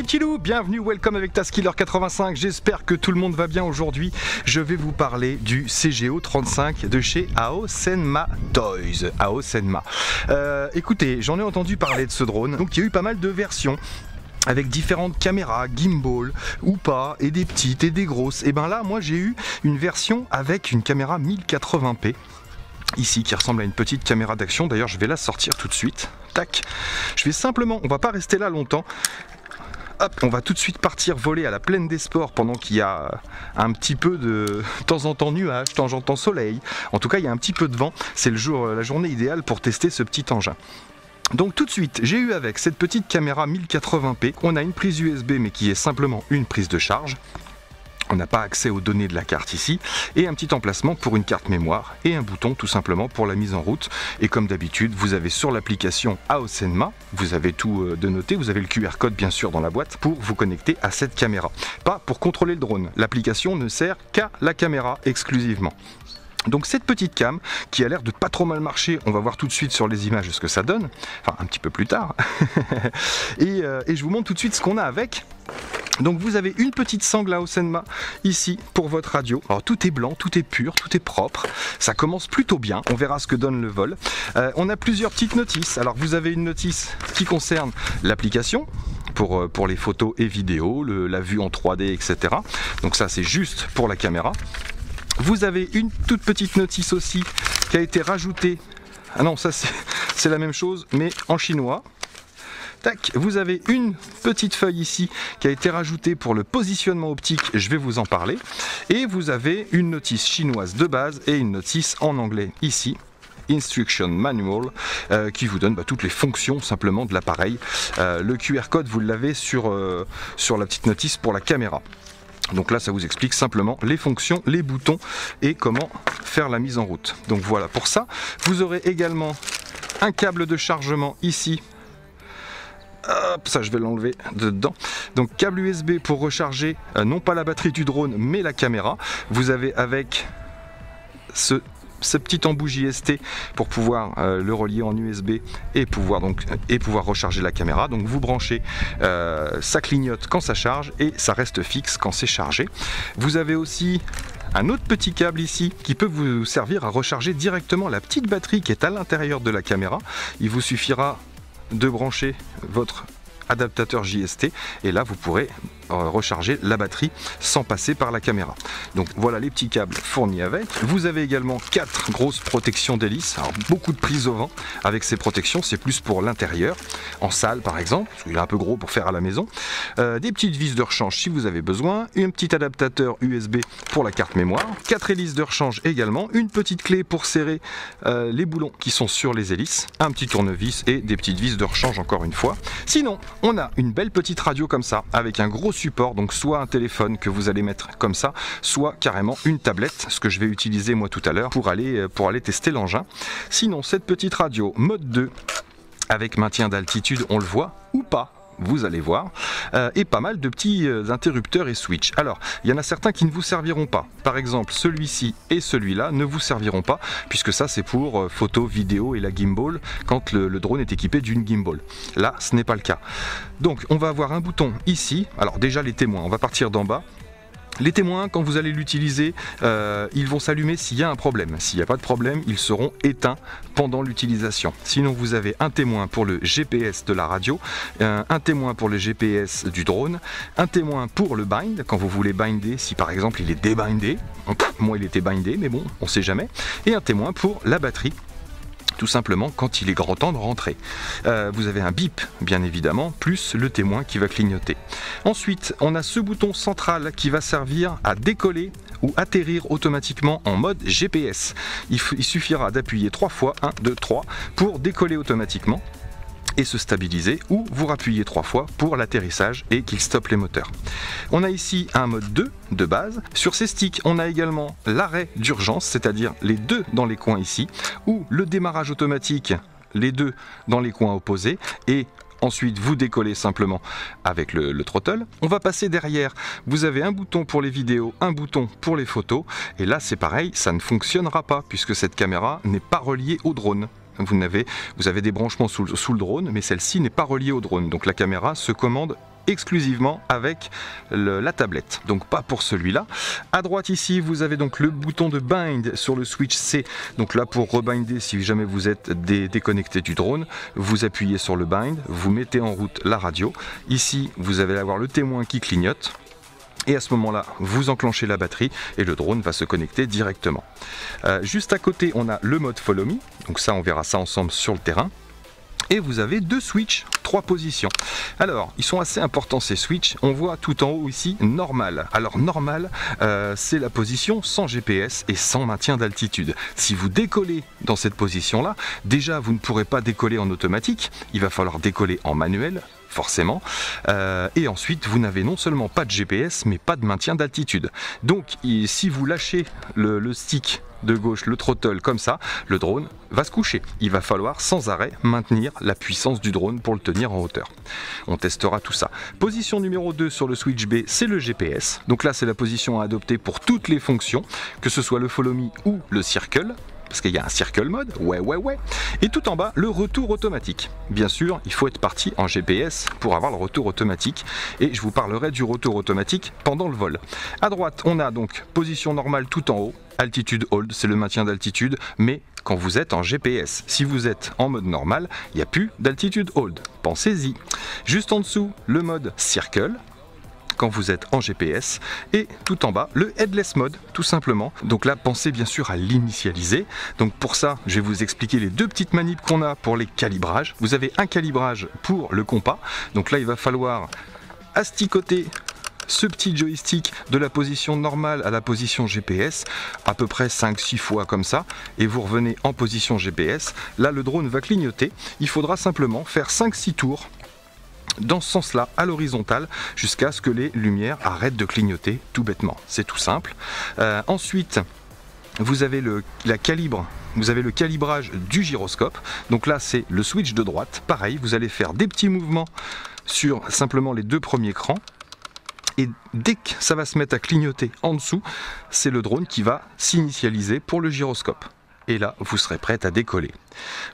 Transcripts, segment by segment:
les petits loups, bienvenue, welcome avec Taskiller85, j'espère que tout le monde va bien aujourd'hui. Je vais vous parler du CGO 35 de chez Aosenma Toys. Aosenma. Écoutez, j'en ai entendu parler de ce drone, donc il y a eu pas mal de versions avec différentes caméras, gimbal ou pas, et des petites et des grosses. Et ben là, moi j'ai eu une version avec une caméra 1080p. Ici, qui ressemble à une petite caméra d'action. D'ailleurs, je vais la sortir tout de suite. Tac. Je vais simplement, on va pas rester là longtemps. Hop, on va tout de suite partir voler à la plaine des sports pendant qu'il y a un petit peu de temps en temps nuages, de temps en temps soleil. En tout cas, il y a un petit peu de vent. C'est la journée idéale pour tester ce petit engin. Donc tout de suite, j'ai eu avec cette petite caméra 1080p. On a une prise USB, mais qui est simplement une prise de charge. On n'a pas accès aux données de la carte ici, et un petit emplacement pour une carte mémoire, et un bouton tout simplement pour la mise en route. Et comme d'habitude, vous avez sur l'application Aosenma, vous avez tout de noté, vous avez le QR code bien sûr dans la boîte, pour vous connecter à cette caméra. Pas pour contrôler le drone, l'application ne sert qu'à la caméra exclusivement. Donc cette petite cam qui a l'air de pas trop mal marcher, on va voir tout de suite sur les images ce que ça donne, enfin un petit peu plus tard, et je vous montre tout de suite ce qu'on a avec. Donc vous avez une petite sangle Aosenma ici pour votre radio. Alors tout est blanc, tout est pur, tout est propre. Ça commence plutôt bien. On verra ce que donne le vol. On a plusieurs petites notices. Alors vous avez une notice qui concerne l'application pour les photos et vidéos, la vue en 3D, etc. Donc ça c'est juste pour la caméra. Vous avez une toute petite notice aussi qui a été rajoutée. Ah non, ça c'est la même chose mais en chinois. Tac, vous avez une petite feuille ici qui a été rajoutée pour le positionnement optique, je vais vous en parler. Et vous avez une notice chinoise de base et une notice en anglais ici, Instruction Manual, qui vous donne toutes les fonctions simplement de l'appareil. Le QR code, vous l'avez sur la petite notice pour la caméra. Donc là, ça vous explique simplement les fonctions, les boutons et comment faire la mise en route. Donc voilà, pour ça, vous aurez également un câble de chargement ici. Hop, ça je vais l'enlever dedans. Donc câble USB pour recharger non pas la batterie du drone mais la caméra. Vous avez avec ce petit embout JST pour pouvoir le relier en USB et pouvoir recharger la caméra. Donc vous branchez, ça clignote quand ça charge et ça reste fixe quand c'est chargé. Vous avez aussi un autre petit câble ici qui peut vous servir à recharger directement la petite batterie qui est à l'intérieur de la caméra. Il vous suffira de brancher votre adaptateur JST et là vous pourrez recharger la batterie sans passer par la caméra. Donc voilà les petits câbles fournis avec. Vous avez également 4 grosses protections d'hélice. Alors beaucoup de prise au vent avec ces protections, c'est plus pour l'intérieur, en salle par exemple, parce qu'il est un peu gros pour faire à la maison. Des petites vis de rechange si vous avez besoin, un petit adaptateur USB pour la carte mémoire, 4 hélices de rechange également, une petite clé pour serrer les boulons qui sont sur les hélices, un petit tournevis et des petites vis de rechange encore une fois. Sinon, on a une belle petite radio comme ça, avec un gros support, donc soit un téléphone que vous allez mettre comme ça, soit carrément une tablette, ce que je vais utiliser moi tout à l'heure pour aller tester l'engin. Sinon, cette petite radio mode 2, avec maintien d'altitude, on le voit ou pas, vous allez voir, et pas mal de petits interrupteurs et switch. Alors, il y en a certains qui ne vous serviront pas. Par exemple, celui-ci et celui-là ne vous serviront pas, puisque ça c'est pour photo, vidéo et la gimbal, quand le drone est équipé d'une gimbal. Là, ce n'est pas le cas. Donc, on va avoir un bouton ici. Alors déjà, les témoins, on va partir d'en bas. Les témoins, quand vous allez l'utiliser, ils vont s'allumer s'il y a un problème. S'il n'y a pas de problème, ils seront éteints pendant l'utilisation. Sinon, vous avez un témoin pour le GPS de la radio, un témoin pour le GPS du drone, un témoin pour le bind, quand vous voulez binder, si par exemple il est débindé. Moi, il était bindé, mais bon, on ne sait jamais. Et un témoin pour la batterie, tout simplement quand il est grand temps de rentrer. Vous avez un bip bien évidemment, plus le témoin qui va clignoter. Ensuite, on a ce bouton central qui va servir à décoller ou atterrir automatiquement en mode GPS. Il suffira d'appuyer 3 fois, 1, 2, 3, pour décoller automatiquement et se stabiliser, ou vous rappuyez 3 fois pour l'atterrissage et qu'il stoppe les moteurs. On a ici un mode 2 de base. Sur ces sticks, on a également l'arrêt d'urgence, c'est-à-dire les deux dans les coins ici, ou le démarrage automatique, les deux dans les coins opposés, et ensuite vous décollez simplement avec le throttle. On va passer derrière, vous avez un bouton pour les vidéos, un bouton pour les photos, et là c'est pareil, ça ne fonctionnera pas puisque cette caméra n'est pas reliée au drone. Vous avez des branchements sous le drone, mais celle-ci n'est pas reliée au drone, donc la caméra se commande exclusivement avec la tablette, donc pas pour celui-là. À droite ici vous avez donc le bouton de bind sur le switch C, donc là pour rebinder si jamais vous êtes déconnecté du drone, vous appuyez sur le bind, vous mettez en route la radio. Ici vous allez avoir le témoin qui clignote. Et à ce moment-là, vous enclenchez la batterie et le drone va se connecter directement. Juste à côté, on a le mode Follow Me. Donc ça, on verra ça ensemble sur le terrain. Et vous avez 2 switches, 3 positions. Alors, ils sont assez importants ces switches. On voit tout en haut ici normal. Alors normal, c'est la position sans GPS et sans maintien d'altitude. Si vous décollez dans cette position-là, déjà vous ne pourrez pas décoller en automatique. Il va falloir décoller en manuel, forcément. Et ensuite, vous n'avez non seulement pas de GPS, mais pas de maintien d'altitude. Donc, si vous lâchez le stick de gauche, le throttle comme ça, le drone va se coucher. Il va falloir sans arrêt maintenir la puissance du drone pour le tenir en hauteur. On testera tout ça. Position numéro 2 sur le switch B, c'est le GPS. Donc là, c'est la position à adopter pour toutes les fonctions, que ce soit le Follow Me ou le Circle. Parce qu'il y a un circle mode, ouais. Et tout en bas, le retour automatique. Bien sûr, il faut être parti en GPS pour avoir le retour automatique. Et je vous parlerai du retour automatique pendant le vol. À droite, on a donc position normale tout en haut. Altitude hold, c'est le maintien d'altitude, mais quand vous êtes en GPS. Si vous êtes en mode normal, il n'y a plus d'altitude hold. Pensez-y. Juste en dessous, le mode circle, quand vous êtes en GPS, et tout en bas le headless mode tout simplement. Donc là pensez bien sûr à l'initialiser. Donc pour ça je vais vous expliquer les 2 petites manips qu'on a pour les calibrages. Vous avez un calibrage pour le compas, donc là il va falloir asticoter ce petit joystick de la position normale à la position GPS, à peu près 5-6 fois comme ça, et vous revenez en position GPS. Là le drone va clignoter, il faudra simplement faire 5-6 tours dans ce sens-là, à l'horizontale, jusqu'à ce que les lumières arrêtent de clignoter, tout bêtement. C'est tout simple. Ensuite, vous avez le calibrage du gyroscope. Donc là, c'est le switch de droite. Pareil, vous allez faire des petits mouvements sur simplement les 2 premiers crans. Et dès que ça va se mettre à clignoter en dessous, c'est le drone qui va s'initialiser pour le gyroscope. Et là, vous serez prête à décoller.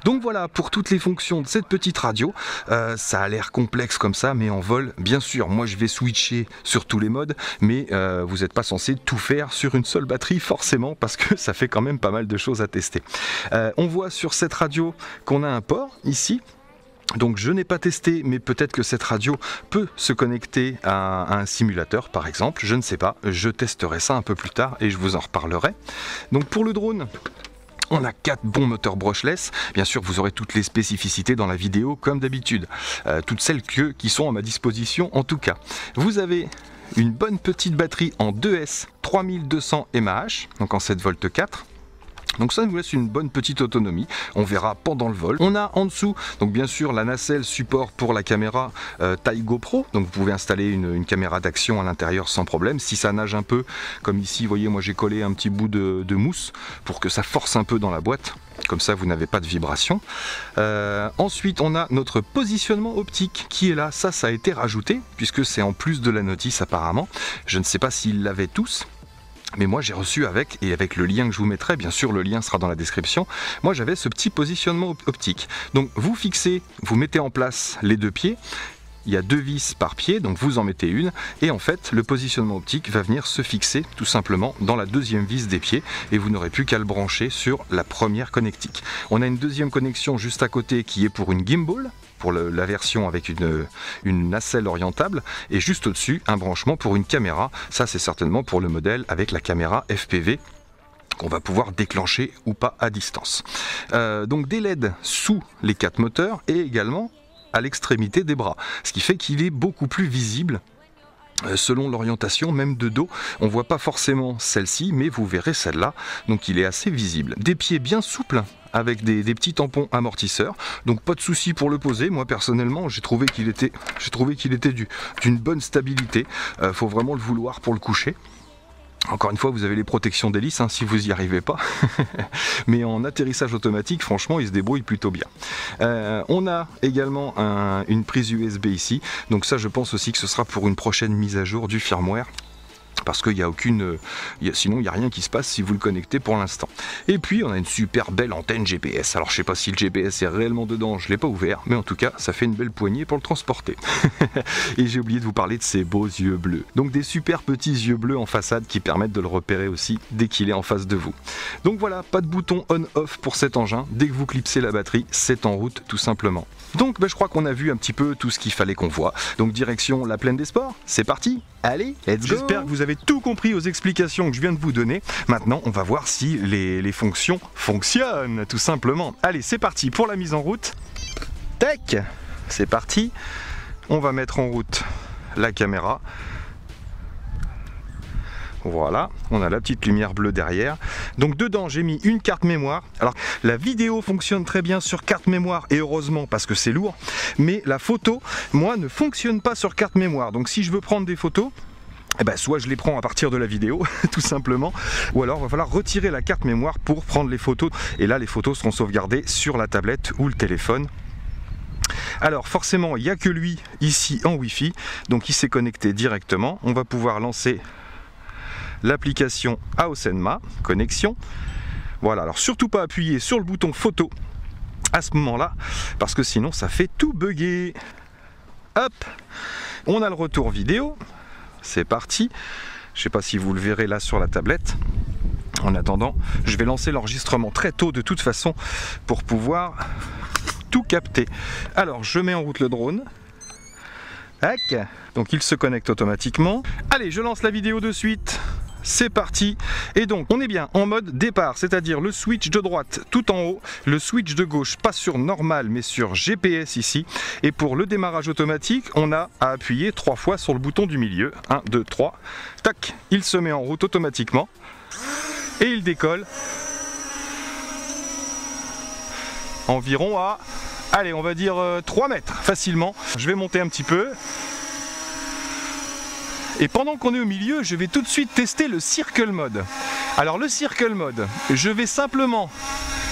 Donc voilà pour toutes les fonctions de cette petite radio. Ça a l'air complexe comme ça, mais en vol, bien sûr, moi je vais switcher sur tous les modes, mais vous n'êtes pas censé tout faire sur une seule batterie, forcément, parce que ça fait quand même pas mal de choses à tester. On voit sur cette radio qu'on a un port ici. Donc je n'ai pas testé, mais peut-être que cette radio peut se connecter à un simulateur par exemple, je ne sais pas, je testerai ça un peu plus tard et je vous en reparlerai. Donc pour le drone, on a 4 bons moteurs brushless. Bien sûr, vous aurez toutes les spécificités dans la vidéo comme d'habitude. Toutes celles qui sont à ma disposition en tout cas. Vous avez une bonne petite batterie en 2S 3200 mAh, donc en 7 volts 4. Donc ça nous laisse une bonne petite autonomie, on verra pendant le vol. On a en dessous, donc bien sûr la nacelle support pour la caméra taille GoPro, donc vous pouvez installer une caméra d'action à l'intérieur sans problème. Si ça nage un peu, comme ici, vous voyez moi j'ai collé un petit bout de mousse pour que ça force un peu dans la boîte, comme ça vous n'avez pas de vibration. Ensuite on a notre positionnement optique qui est là, ça a été rajouté, puisque c'est en plus de la notice apparemment. Je ne sais pas s'ils l'avaient tous. Mais moi j'ai reçu avec le lien que je vous mettrai, bien sûr le lien sera dans la description, moi j'avais ce petit positionnement optique. Donc vous fixez, vous mettez en place les 2 pieds, il y a 2 vis par pied, donc vous en mettez une, et en fait le positionnement optique va venir se fixer tout simplement dans la 2e vis des pieds, et vous n'aurez plus qu'à le brancher sur la première connectique. On a une 2e connexion juste à côté qui est pour une gimbal, pour la version avec une nacelle orientable, et juste au-dessus un branchement pour une caméra. Ça c'est certainement pour le modèle avec la caméra FPV qu'on va pouvoir déclencher ou pas à distance. Donc des LED sous les 4 moteurs et également à l'extrémité des bras, ce qui fait qu'il est beaucoup plus visible. Selon l'orientation, même de dos, on voit pas forcément celle-ci, mais vous verrez celle-là, donc il est assez visible. Des pieds bien souples, avec des petits tampons amortisseurs, donc pas de souci pour le poser. Moi personnellement, j'ai trouvé qu'il était d'une bonne stabilité. Faut vraiment le vouloir pour le coucher. Encore une fois, vous avez les protections d'hélice si vous n'y arrivez pas. Mais en atterrissage automatique, franchement, il se débrouille plutôt bien. On a également une prise USB ici. Donc ça, je pense aussi que ce sera pour une prochaine mise à jour du firmware, parce qu'il n'y a aucune... sinon il n'y a rien qui se passe si vous le connectez pour l'instant. Et puis on a une super belle antenne GPS. Alors je sais pas si le GPS est réellement dedans, je ne l'ai pas ouvert, mais en tout cas ça fait une belle poignée pour le transporter. Et j'ai oublié de vous parler de ces beaux yeux bleus. Donc des super petits yeux bleus en façade qui permettent de le repérer aussi dès qu'il est en face de vous. Donc voilà, pas de bouton on-off pour cet engin. Dès que vous clipsez la batterie, c'est en route tout simplement. Donc je crois qu'on a vu un petit peu tout ce qu'il fallait qu'on voit. Donc direction la plaine des sports, c'est parti. Allez, let's go. J'espère que vous avez tout compris aux explications que je viens de vous donner. Maintenant, on va voir si les fonctions fonctionnent, tout simplement. Allez, c'est parti pour la mise en route. Tac, c'est parti. On va mettre en route la caméra. Voilà, on a la petite lumière bleue derrière. Donc dedans, j'ai mis une carte mémoire. Alors, la vidéo fonctionne très bien sur carte mémoire, et heureusement parce que c'est lourd. Mais la photo, moi, ne fonctionne pas sur carte mémoire. Donc si je veux prendre des photos, eh ben, soit je les prends à partir de la vidéo, tout simplement, ou alors il va falloir retirer la carte mémoire pour prendre les photos. Et là, les photos seront sauvegardées sur la tablette ou le téléphone. Alors forcément, il n'y a que lui ici en Wi-Fi, donc il s'est connecté directement. On va pouvoir lancer l'application AOSenma, connexion. Voilà, alors surtout pas appuyer sur le bouton photo à ce moment-là, parce que sinon ça fait tout bugger. Hop, on a le retour vidéo, c'est parti. Je ne sais pas si vous le verrez là sur la tablette. En attendant, je vais lancer l'enregistrement très tôt de toute façon pour pouvoir tout capter. Alors je mets en route le drone. Tac. Donc il se connecte automatiquement. Allez, je lance la vidéo de suite. C'est parti. Et donc on est bien en mode départ, c'est-à-dire le switch de droite tout en haut, le switch de gauche pas sur normal mais sur GPS ici. Et pour le démarrage automatique, on a à appuyer 3 fois sur le bouton du milieu. 1, 2, 3. Tac, il se met en route automatiquement. Et il décolle. Environ à, allez, on va dire 3 mètres facilement. Je vais monter un petit peu. Et pendant qu'on est au milieu, je vais tout de suite tester le Circle Mode. Alors le Circle Mode, je vais simplement...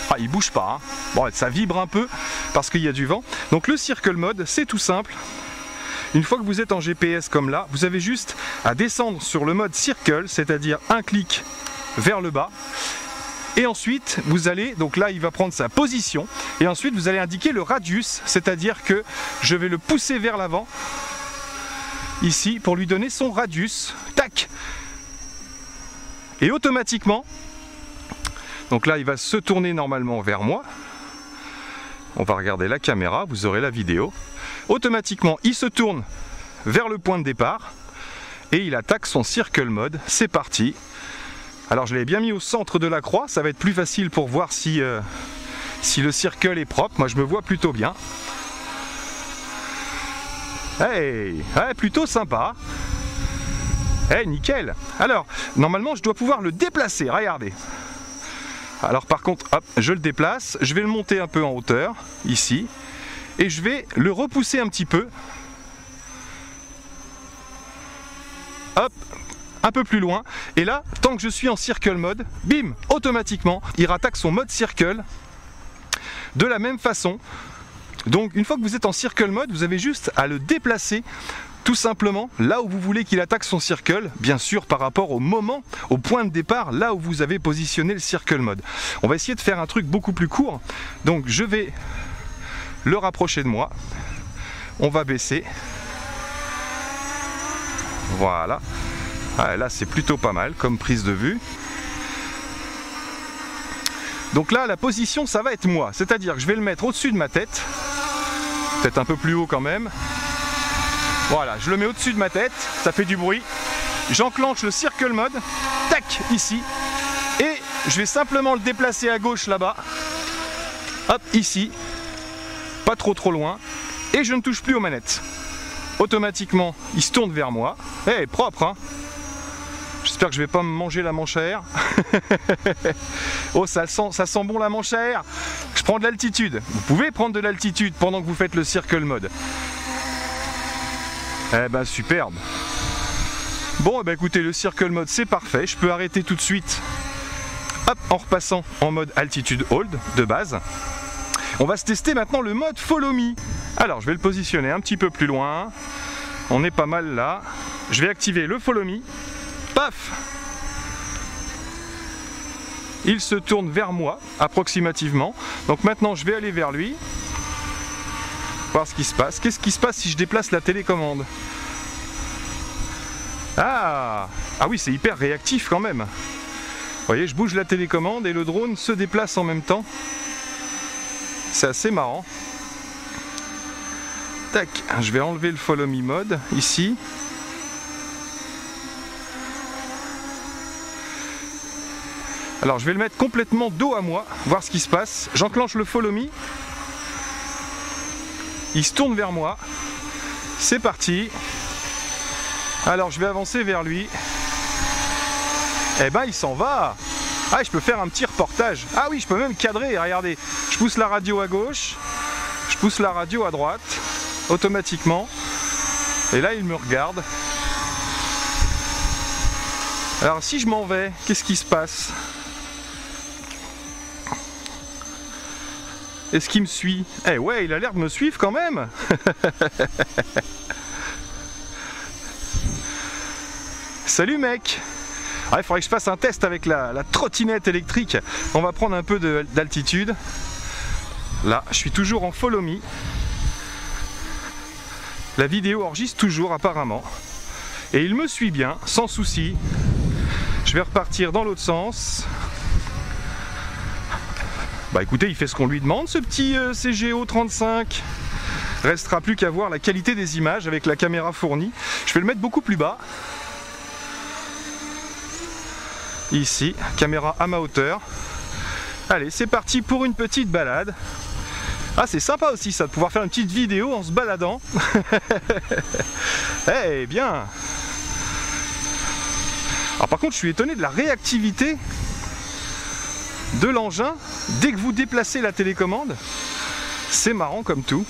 Ah, il bouge pas, hein. Bon, ça vibre un peu parce qu'il y a du vent. Donc le Circle Mode, c'est tout simple. Une fois que vous êtes en GPS comme là, vous avez juste à descendre sur le mode Circle, c'est-à-dire un clic vers le bas. Et ensuite, vous allez, donc là il va prendre sa position, et ensuite vous allez indiquer le radius, c'est-à-dire que je vais le pousser vers l'avant, ici, pour lui donner son radius. Tac! Et automatiquement, donc là il va se tourner normalement vers moi. On va regarder la caméra, vous aurez la vidéo. Automatiquement, il se tourne vers le point de départ, et il attaque son Circle Mode. C'est parti! Alors je l'ai bien mis au centre de la croix, ça va être plus facile pour voir si le circle est propre. Moi je me vois plutôt bien. Hey, ouais, plutôt sympa. Hey, nickel. Alors, normalement je dois pouvoir le déplacer, regardez. Alors par contre, hop, je le déplace, je vais le monter un peu en hauteur, ici. Et je vais le repousser un petit peu. Hop, un peu plus loin, et là, tant que je suis en Circle Mode, bim, automatiquement, il rattaque son mode Circle de la même façon. Donc une fois que vous êtes en Circle Mode, vous avez juste à le déplacer tout simplement là où vous voulez qu'il attaque son Circle, bien sûr par rapport au moment, au point de départ, là où vous avez positionné le Circle Mode. On va essayer de faire un truc beaucoup plus court, donc je vais le rapprocher de moi, on va baisser, voilà. Ah, là c'est plutôt pas mal comme prise de vue. Donc là la position ça va être moi, c'est-à-dire que je vais le mettre au-dessus de ma tête, peut-être un peu plus haut quand même. Voilà, je le mets au-dessus de ma tête, ça fait du bruit. J'enclenche le Circle Mode, tac, ici. Et je vais simplement le déplacer à gauche là-bas. Hop, ici. Pas trop loin. Et je ne touche plus aux manettes. Automatiquement, il se tourne vers moi. Eh, propre, hein. J'espère que je vais pas me manger la manche à air. Oh, ça sent bon la manche à air. Je prends de l'altitude. Vous pouvez prendre de l'altitude pendant que vous faites le Circle Mode. Eh ben superbe. Bon, eh ben, écoutez, le Circle Mode c'est parfait. Je peux arrêter tout de suite. Hop, en repassant en mode Altitude Hold de base. On va se tester maintenant le mode Follow Me. Alors, je vais le positionner un petit peu plus loin. On est pas mal là. Je vais activer le Follow Me. Paf! Il se tourne vers moi, approximativement. Donc maintenant, je vais aller vers lui. Voir ce qui se passe. Qu'est-ce qui se passe si je déplace la télécommande? Ah oui, c'est hyper réactif quand même. Vous voyez, je bouge la télécommande et le drone se déplace en même temps. C'est assez marrant. Tac, je vais enlever le Follow Me Mode ici. Alors je vais le mettre complètement dos à moi, voir ce qui se passe. J'enclenche le Follow Me. Il se tourne vers moi. C'est parti. Alors je vais avancer vers lui. Eh ben il s'en va. Ah, je peux faire un petit reportage. Ah oui, je peux même cadrer, regardez. Je pousse la radio à gauche. Je pousse la radio à droite. Automatiquement. Et là il me regarde. Alors si je m'en vais, qu'est-ce qui se passe? Est-ce qu'il me suit? Eh ouais, il a l'air de me suivre quand même. Salut mec. Ah, il faudrait que je fasse un test avec la trottinette électrique. On va prendre un peu d'altitude. Là, je suis toujours en Follow Me. La vidéo enregistre toujours apparemment. Et il me suit bien, sans souci. Je vais repartir dans l'autre sens. Bah écoutez, il fait ce qu'on lui demande, ce petit CGO 35. Restera plus qu'à voir la qualité des images avec la caméra fournie. Je vais le mettre beaucoup plus bas. Ici, caméra à ma hauteur. Allez, c'est parti pour une petite balade. Ah, c'est sympa aussi ça, de pouvoir faire une petite vidéo en se baladant. Eh bien. Alors par contre, je suis étonné de la réactivité de l'engin dès que vous déplacez la télécommande. C'est marrant comme tout.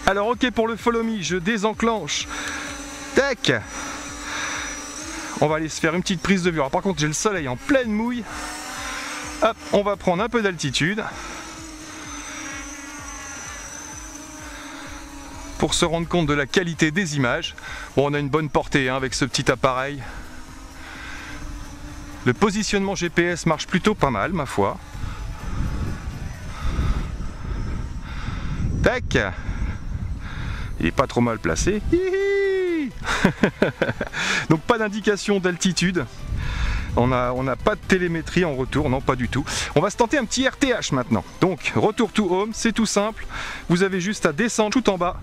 Alors ok, pour le Follow Me, je désenclenche. Tac. On va aller se faire une petite prise de vue. Alors par contre, j'ai le soleil en pleine mouille. Hop, on va prendre un peu d'altitude pour se rendre compte de la qualité des images. Bon, on a une bonne portée hein, avec ce petit appareil. Le positionnement GPS marche plutôt pas mal, ma foi. Tac. Il est pas trop mal placé. Hihi. Donc pas d'indication d'altitude. On n'a pas de télémétrie en retour, non pas du tout. On va se tenter un petit RTH maintenant. Donc retour to home, c'est tout simple. Vous avez juste à descendre tout en bas.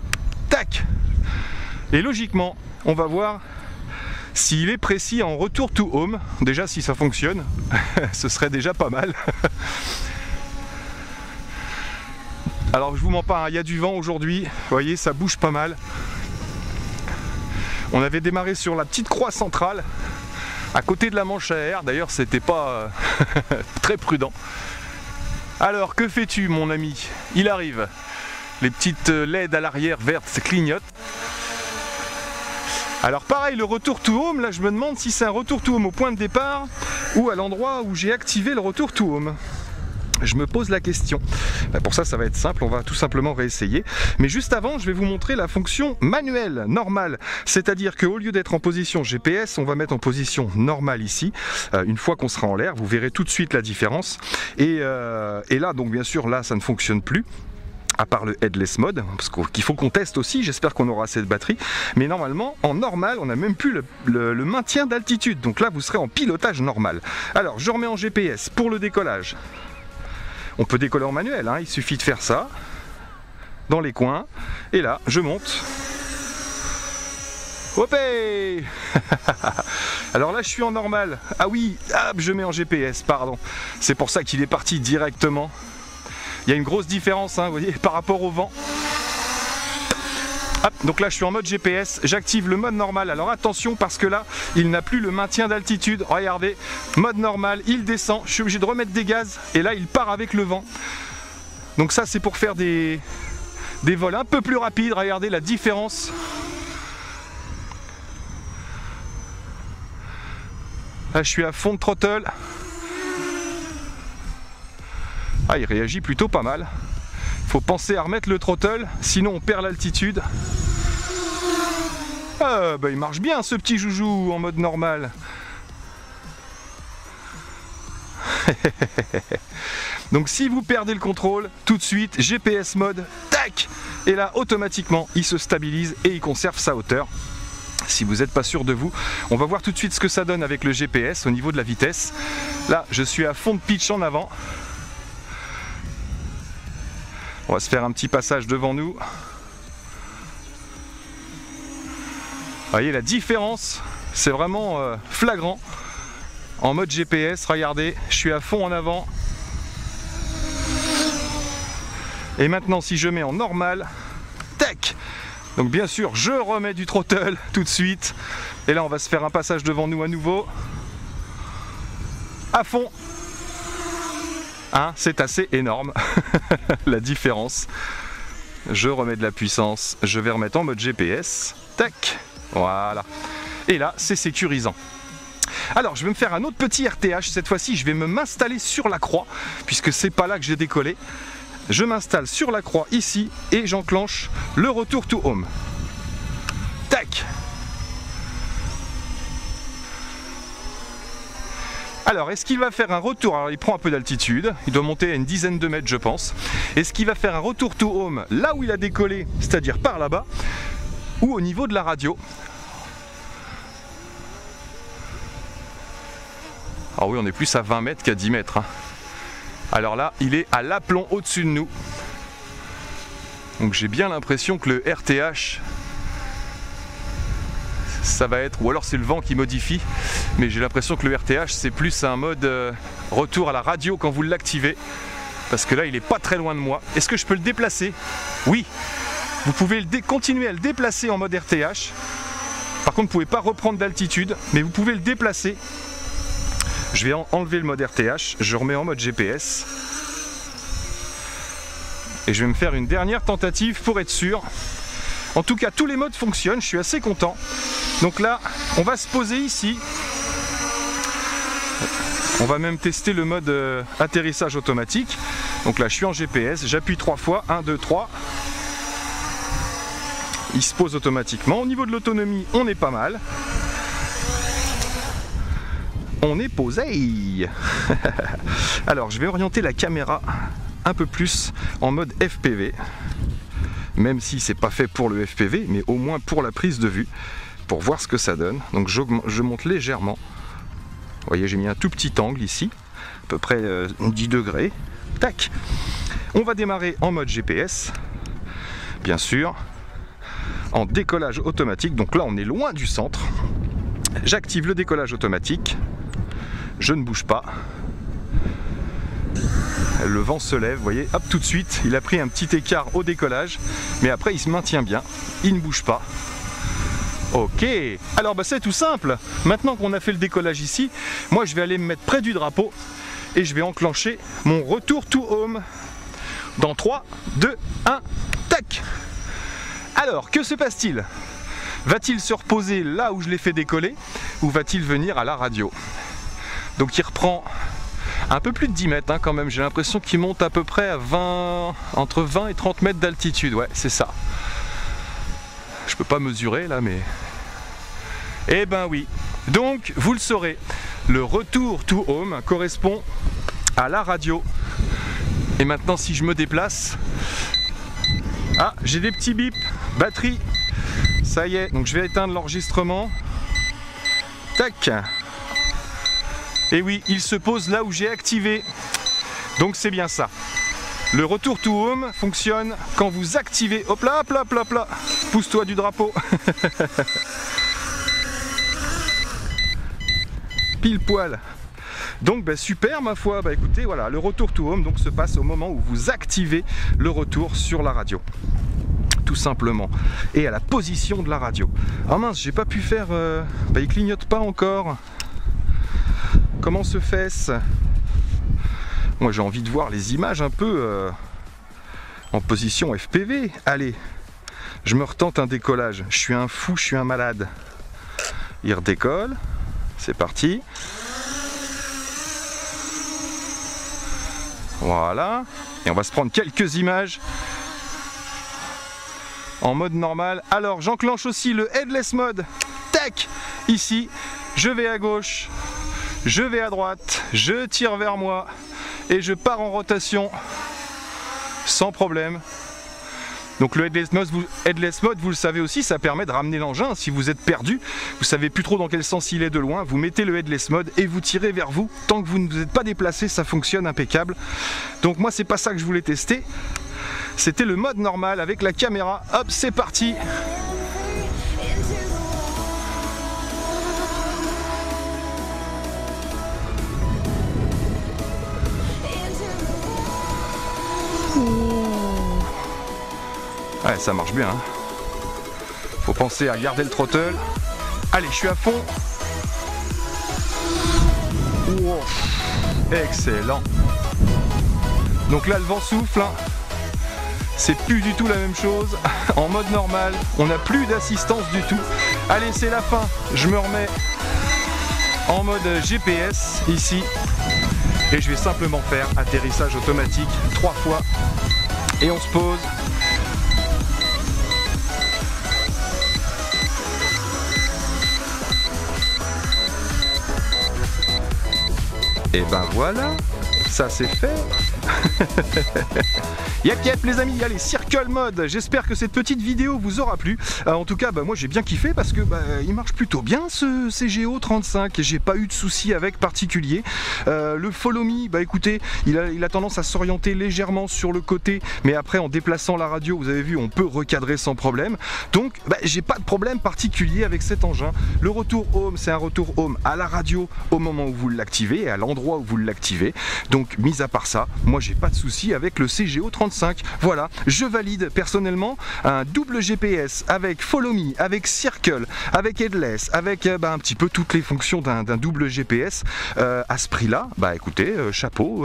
Tac. Et logiquement, on va voir s'il est précis en retour to home. Déjà si ça fonctionne, ce serait déjà pas mal. Alors je vous mens pas, il y a du vent aujourd'hui. Vous voyez, ça bouge pas mal. On avait démarré sur la petite croix centrale, à côté de la manche à air. D'ailleurs, c'était pas très prudent. Alors, que fais-tu, mon ami? Il arrive. Les petites LED à l'arrière vertes clignotent. Alors, pareil, le retour to home, là, je me demande si c'est un retour to home au point de départ ou à l'endroit où j'ai activé le retour to home. Je me pose la question. Pour ça, ça va être simple, on va tout simplement réessayer. Mais juste avant, je vais vous montrer la fonction manuelle, normale. C'est-à-dire qu'au lieu d'être en position GPS, on va mettre en position normale ici. Une fois qu'on sera en l'air, vous verrez tout de suite la différence. Et là, donc bien sûr, là, ça ne fonctionne plus. À part le headless mode, parce qu'il faut qu'on teste aussi, j'espère qu'on aura assez de batterie. Mais normalement, en normal, on n'a même plus le maintien d'altitude. Donc là, vous serez en pilotage normal. Alors, je remets en GPS pour le décollage. On peut décoller en manuel, hein, il suffit de faire ça, dans les coins, et là, je monte. Hop. Alors là, je suis en normal. Ah oui, hop, je mets en GPS, pardon. C'est pour ça qu'il est parti directement. Il y a une grosse différence, hein, vous voyez, par rapport au vent. Hop, donc là je suis en mode GPS, j'active le mode normal. Alors attention parce que là il n'a plus le maintien d'altitude. Regardez, mode normal, il descend, je suis obligé de remettre des gaz et là il part avec le vent. Donc ça c'est pour faire des vols un peu plus rapides. Regardez la différence. Là je suis à fond de throttle. Ah, il réagit plutôt pas mal. Faut penser à remettre le throttle, sinon on perd l'altitude. Ah, bah il marche bien ce petit joujou en mode normal. Donc si vous perdez le contrôle, tout de suite, GPS mode, tac, et là, automatiquement, il se stabilise et il conserve sa hauteur. Si vous n'êtes pas sûr de vous, on va voir tout de suite ce que ça donne avec le GPS au niveau de la vitesse. Là, je suis à fond de pitch en avant. On va se faire un petit passage devant nous. Vous voyez la différence, c'est vraiment flagrant. En mode GPS, regardez, je suis à fond en avant. Et maintenant, si je mets en normal, tac! Donc bien sûr, je remets du throttle tout de suite. Et là, on va se faire un passage devant nous à nouveau. À fond. Hein, c'est assez énorme, la différence. Je remets de la puissance, je vais remettre en mode GPS. Tac, voilà. Et là, c'est sécurisant. Alors, je vais me faire un autre petit RTH. Cette fois-ci, je vais m'installer sur la croix, puisque c'est pas là que j'ai décollé. Je m'installe sur la croix ici et j'enclenche le retour to home. Tac. Alors, est-ce qu'il va faire un retour? Alors, il prend un peu d'altitude, il doit monter à une dizaine de mètres, je pense. Est-ce qu'il va faire un retour to home là où il a décollé, c'est-à-dire par là-bas, ou au niveau de la radio? Ah oui, on est plus à 20 mètres qu'à 10 mètres. Hein. Alors là, il est à l'aplomb au-dessus de nous. Donc j'ai bien l'impression que le RTH, ça va être, ou alors c'est le vent qui modifie, mais j'ai l'impression que le RTH c'est plus un mode retour à la radio quand vous l'activez, parce que là il est pas très loin de moi. Est-ce que je peux le déplacer? Oui, vous pouvez continuer à le déplacer en mode RTH. Par contre, vous ne pouvez pas reprendre d'altitude, mais vous pouvez le déplacer. Je vais enlever le mode RTH, je remets en mode GPS. Et je vais me faire une dernière tentative pour être sûr. En tout cas, tous les modes fonctionnent, je suis assez content. Donc là, on va se poser ici. On va même tester le mode atterrissage automatique. Donc là, je suis en GPS, j'appuie 3 fois, 1, 2, 3. Il se pose automatiquement. Au niveau de l'autonomie, on est pas mal. On est posé. Alors, je vais orienter la caméra un peu plus en mode FPV. Même si c'est pas fait pour le FPV, mais au moins pour la prise de vue, pour voir ce que ça donne. Donc je monte légèrement. Vous voyez, j'ai mis un tout petit angle ici, à peu près 10 degrés. Tac. On va démarrer en mode GPS, bien sûr, en décollage automatique. Donc là, on est loin du centre. J'active le décollage automatique. Je ne bouge pas. Le vent se lève, vous voyez, hop, tout de suite, il a pris un petit écart au décollage, mais après il se maintient bien, il ne bouge pas. Ok, alors bah, c'est tout simple. Maintenant qu'on a fait le décollage ici, moi je vais aller me mettre près du drapeau et je vais enclencher mon retour to home. Dans 3, 2, 1, tac. Alors, que se passe-t-il? Va-t-il se reposer là où je l'ai fait décoller ou va-t-il venir à la radio? Donc il reprend un peu plus de 10 mètres hein, quand même, j'ai l'impression qu'il monte à peu près à entre 20 et 30 mètres d'altitude, ouais c'est ça. Je peux pas mesurer là mais... Eh ben oui, donc vous le saurez, le retour to home correspond à la radio. Et maintenant si je me déplace... Ah, j'ai des petits bips, batterie, ça y est, donc je vais éteindre l'enregistrement. Tac. Et oui, il se pose là où j'ai activé. Donc c'est bien ça. Le retour to home fonctionne quand vous activez. Hop là, hop là, hop là, hop là. Pousse-toi du drapeau. Pile poil. Donc bah, super ma foi. Bah écoutez, voilà, le retour to home donc, se passe au moment où vous activez le retour sur la radio. Tout simplement. Et à la position de la radio. Ah mince, j'ai pas pu faire... Bah il clignote pas encore. Comment se fait-ce? Moi j'ai envie de voir les images un peu en position FPV. Allez, je me retente un décollage. Je suis un fou, je suis un malade. Il redécolle. C'est parti. Voilà. Et on va se prendre quelques images en mode normal. Alors j'enclenche aussi le headless mode. Tac. Ici, je vais à gauche. je vais à droite, je tire vers moi et je pars en rotation sans problème. Donc le headless mode, vous le savez aussi, ça permet de ramener l'engin. Si vous êtes perdu, vous savez plus trop dans quel sens il est de loin, vous mettez le headless mode et vous tirez vers vous. Tant que vous ne vous êtes pas déplacé, ça fonctionne impeccable. Donc moi c'est pas ça que je voulais tester. C'était le mode normal avec la caméra. Hop, c'est parti. Ouais, ça marche bien, hein. Faut penser à garder le throttle. Allez, je suis à fond. Wow. Excellent. Donc là, le vent souffle, hein. C'est plus du tout la même chose. En mode normal, on n'a plus d'assistance du tout. Allez, c'est la fin. Je me remets en mode GPS ici. Et je vais simplement faire atterrissage automatique 3 fois. Et on se pose. Et ben voilà, ça c'est fait. Yep les amis, allez, Circle Mode, j'espère que cette petite vidéo vous aura plu. En tout cas, moi j'ai bien kiffé parce que il marche plutôt bien ce CGO 35 et j'ai pas eu de soucis avec particulier. Le Follow Me, écoutez, il a tendance à s'orienter légèrement sur le côté, mais après en déplaçant la radio, vous avez vu, on peut recadrer sans problème. Donc j'ai pas de problème particulier avec cet engin. Le retour home, c'est un retour home à la radio au moment où vous l'activez et à l'endroit où vous l'activez. Donc mis à part ça, moi j'ai pas de soucis avec le CGO 35. Voilà, je valide personnellement un double GPS avec Follow Me, avec Circle, avec Headless, avec un petit peu toutes les fonctions d'un double GPS à ce prix là. Écoutez, chapeau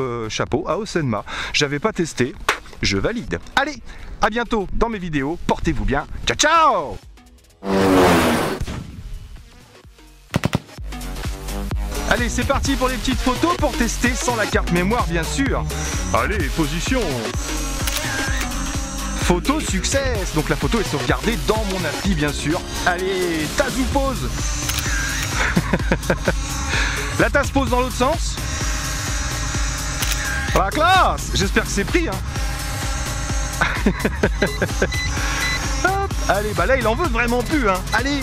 à Osenma. J'avais pas testé, je valide. Allez, à bientôt dans mes vidéos, portez-vous bien, ciao ciao. Allez, c'est parti pour les petites photos pour tester sans la carte mémoire bien sûr. Allez, position. Photo success. Donc la photo est sauvegardée dans mon appli bien sûr. Allez, tasse ou pose. La tasse pose dans l'autre sens. La classe. J'espère que c'est pris, hein. Hop. Allez, là il en veut vraiment plus, hein. Allez.